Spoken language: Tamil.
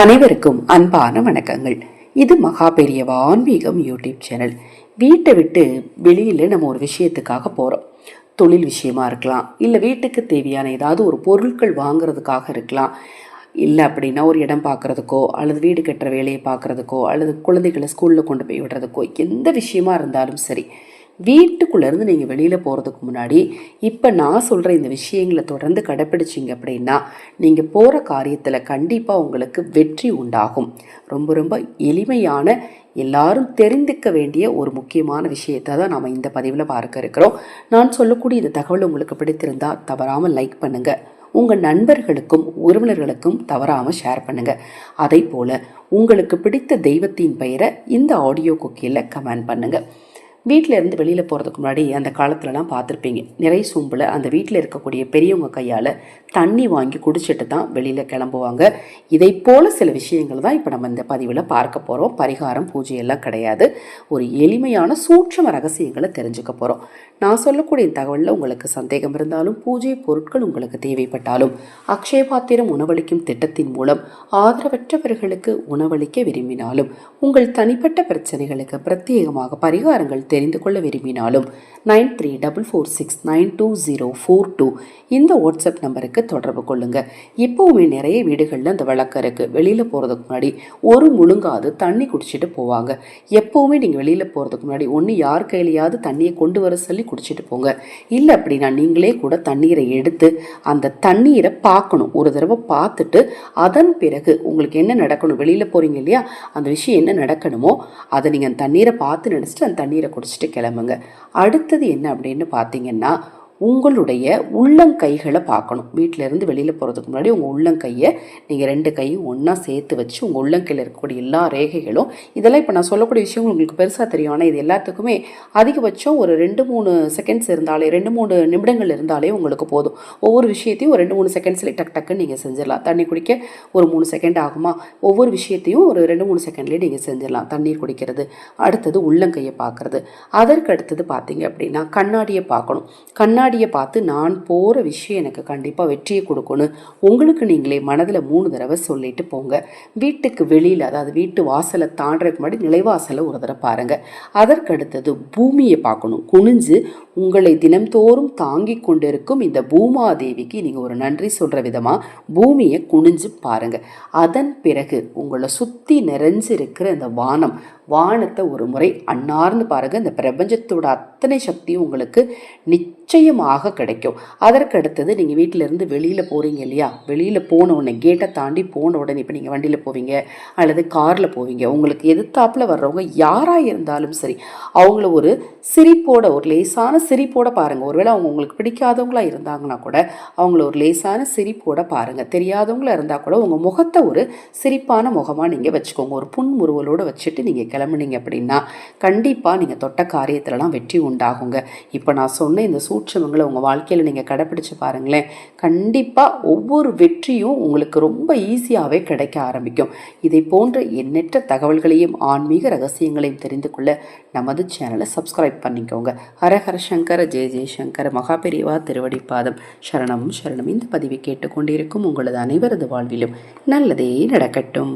அனைவருக்கும் அன்பான வணக்கங்கள். இது மகா பெரியவா ஆன்மீகம் யூடியூப் சேனல். வீட்டை விட்டு வெளியில் நம்ம ஒரு விஷயத்துக்காக போகிறோம். தொழில் விஷயமா இருக்கலாம், இல்லை வீட்டுக்கு தேவையான ஏதாவது ஒரு பொருட்கள் வாங்குறதுக்காக இருக்கலாம், இல்லை அப்படின்னா ஒரு இடம் பார்க்குறதுக்கோ, அல்லது வீடு கட்டுற வேலையை பார்க்குறதுக்கோ, அல்லது குழந்தைகளை ஸ்கூலில் கொண்டு போய் விடுறதுக்கோ, எந்த விஷயமா இருந்தாலும் சரி, வீட்டுக்குள்ளேருந்து நீங்கள் வெளியில் போகிறதுக்கு முன்னாடி இப்போ நான் சொல்கிற இந்த விஷயங்களை தொடர்ந்து கடைப்பிடிச்சிங்க அப்படின்னா நீங்கள் போகிற காரியத்தில் கண்டிப்பாக உங்களுக்கு வெற்றி உண்டாகும். ரொம்ப ரொம்ப எளிமையான, எல்லாரும் தெரிந்துக்க வேண்டிய ஒரு முக்கியமான விஷயத்தை தான் நாம் இந்த பதிவில் பார்க்க இருக்கிறோம். நான் சொல்லக்கூடிய இந்த தகவல் உங்களுக்கு பிடித்திருந்தால் தவறாமல் லைக் பண்ணுங்கள். உங்கள் நண்பர்களுக்கும் உறவினர்களுக்கும் தவறாமல் ஷேர் பண்ணுங்கள். அதே போல் உங்களுக்கு பிடித்த தெய்வத்தின் பெயரை இந்த ஆடியோ குக்கியில் கமெண்ட் பண்ணுங்கள். வீட்டில் இருந்து வெளியில் போகிறதுக்கு முன்னாடி அந்த காலத்துலலாம் பார்த்துருப்பீங்க, நிறைய சொம்பில் அந்த வீட்டில் இருக்கக்கூடிய பெரியவங்க கையால் தண்ணி வாங்கி குடிச்சிட்டு தான் வெளியில் கிளம்புவாங்க. இதை போல் சில விஷயங்கள் தான் இப்போ நம்ம இந்த பதிவில் பார்க்க போகிறோம். பரிகாரம், பூஜையெல்லாம் கிடையாது. ஒரு எளிமையான சூட்சம ரகசியங்களை தெரிஞ்சுக்க போகிறோம். நான் சொல்லக்கூடிய தகவலில் உங்களுக்கு சந்தேகம் இருந்தாலும், பூஜை பொருட்கள் உங்களுக்கு தேவைப்பட்டாலும், அக்ஷயபாத்திரம் உணவளிக்கும் திட்டத்தின் மூலம் ஆதரவற்றவர்களுக்கு உணவளிக்க விரும்பினாலும், உங்கள் தனிப்பட்ட பிரச்சனைகளுக்கு பிரத்யேகமாக பரிகாரங்கள் தெரிந்து கொள்ள விரும்பினாலும் 9344692042 இந்த வாட்ஸ்அப் நம்பருக்கு தொடர்பு கொள்ளுங்க. இப்போவுமே நிறைய வீடுகளில் அந்த வழக்கம் இருக்குது. வெளியில் போகிறதுக்கு முன்னாடி ஒரு முழுங்காது தண்ணி குடிச்சிட்டு போவாங்க. எப்போவுமே நீங்கள் வெளியில் போகிறதுக்கு முன்னாடி ஒன்று யார் கையிலையாவது தண்ணியை கொண்டு வர சொல்லி குடிச்சிட்டு போங்க. இல்லை அப்படின்னா நீங்களே கூட தண்ணீரை எடுத்து அந்த தண்ணீரை பார்க்கணும். ஒரு தடவை பார்த்துட்டு அதன் பிறகு உங்களுக்கு என்ன நடக்கணும், வெளியில் போகிறீங்க இல்லையா, அந்த விஷயம் என்ன நடக்கணுமோ அதை நீங்கள் அந்த தண்ணீரை பார்த்து நினச்சிட்டு அந்த தண்ணீரை குடிச்சிட்டு கிளம்புங்க. அடுத்தது என்ன அப்படின்னு பார்த்தீங்கன்னா, உங்களுடைய உள்ளங்கைகளை பார்க்கணும். வீட்டிலேருந்து வெளியில் போகிறதுக்கு முன்னாடி உங்கள் உள்ளங்கையை நீங்கள் 2 கையும் ஒன்றா சேர்த்து வச்சு உங்கள் உள்ளங்கையில் இருக்கக்கூடிய எல்லா ரேகைகளும், இதெல்லாம் இப்போ நான் சொல்லக்கூடிய விஷயம் உங்களுக்கு பெருசாக தெரியும், ஆனால் இது எல்லாத்துக்குமே அதிகபட்சம் ஒரு 2-3 செகண்ட்ஸ் இருந்தாலே, 2-3 நிமிடங்கள் இருந்தாலே உங்களுக்கு போதும். ஒவ்வொரு விஷயத்தையும் ஒரு 2-3 செகண்ட்ஸ்லேயே டக்குன்னு நீங்கள் செஞ்சிடலாம். தண்ணி குடிக்க ஒரு 3 செகண்ட் ஆகுமா, ஒவ்வொரு விஷயத்தையும் ஒரு 2-3 செகண்ட்லேயே நீங்கள் செஞ்சிடலாம். தண்ணீர் குடிக்கிறது, அடுத்தது உள்ளங்கையை பார்க்குறது, அதற்கு அடுத்தது பார்த்தீங்க அப்படின்னா கண்ணாடியை பார்க்கணும். கண்ணாடியை பார்த்து நான் போகிற விஷயம் எனக்கு கண்டிப்பாக வெற்றியை கொடுக்கணும் உங்களுக்கு நீங்களே மனதில் 3 தடவை சொல்லிட்டு போங்க. வீட்டுக்கு வெளியில், அதாவது வீட்டு வாசலை தாண்டறதுக்கு முன்னாடி நிலைவாசலை ஒரு தடவை பாருங்கள். அதற்கு அடுத்தது பூமியை பார்க்கணும். குனிஞ்சு உங்களை தினம்தோறும் தாங்கி கொண்டிருக்கும் இந்த பூமாதேவிக்கு நீங்கள் ஒரு நன்றி சொல்கிற விதமாக பூமியை குனிஞ்சு பாருங்கள். அதன் பிறகு உங்களை சுற்றி நிறைஞ்சிருக்கிற இந்த வானத்தை ஒரு முறை அன்னார்ந்து பாருங்கள். இந்த பிரபஞ்சத்தோட அத்தனை சக்தியும் உங்களுக்கு நிச்சயமாக கிடைக்கும். அதற்கு அடுத்தது நீங்கள் வீட்டிலேருந்து வெளியில் போகிறீங்க இல்லையா, வெளியில் போன உடனே, கேட்டை தாண்டி போன உடனே, இப்போ நீங்கள் வண்டியில் போவீங்க அல்லது காரில் போவீங்க, உங்களுக்கு எதிர்த்தாப்பில் வர்றவங்க யாராக இருந்தாலும் சரி, அவங்கள ஒரு சிரிப்போட, ஒரு லேசான சிரிப்போட பாருங்கள். ஒருவேளை அவங்க உங்களுக்கு பிடிக்காதவங்களாக இருந்தாங்கன்னா கூட அவங்கள ஒரு லேசான சிரிப்போட பாருங்கள். தெரியாதவங்களாக இருந்தால் கூட உங்கள் முகத்தை ஒரு சிரிப்பான முகமாக நீங்கள் வச்சுக்கோங்க. ஒரு புன்முறுவலோடு வச்சுட்டு நீங்கள் கிளம்புனீங்க அப்படின்னா கண்டிப்பாக நீங்கள் தொட்ட காரியத்திலலாம் வெற்றி உண்டாகுங்க. இப்போ நான் சொன்ன இந்த சூட்சமங்களை உங்கள் வாழ்க்கையில் நீங்கள் கடைப்பிடிச்சு பாருங்களேன். கண்டிப்பாக ஒவ்வொரு வெற்றியும் உங்களுக்கு ரொம்ப ஈஸியாகவே கிடைக்க ஆரம்பிக்கும். இதை போன்ற எண்ணற்ற தகவல்களையும் ஆன்மீக ரகசியங்களையும் தெரிந்து கொள்ள நமது சேனலை சப்ஸ்கிரைப் பண்ணிக்கோங்க. ஹரஹர சங்கர, ஜெய ஜெயசங்கர, மகா பெரியவா திருவடிப்பாதம் சரணம் சரணம். இந்த பதிவை கேட்டுக்கொண்டிருக்கும் உங்களது அனைவரது வாழ்விலும் நல்லதே நடக்கட்டும்.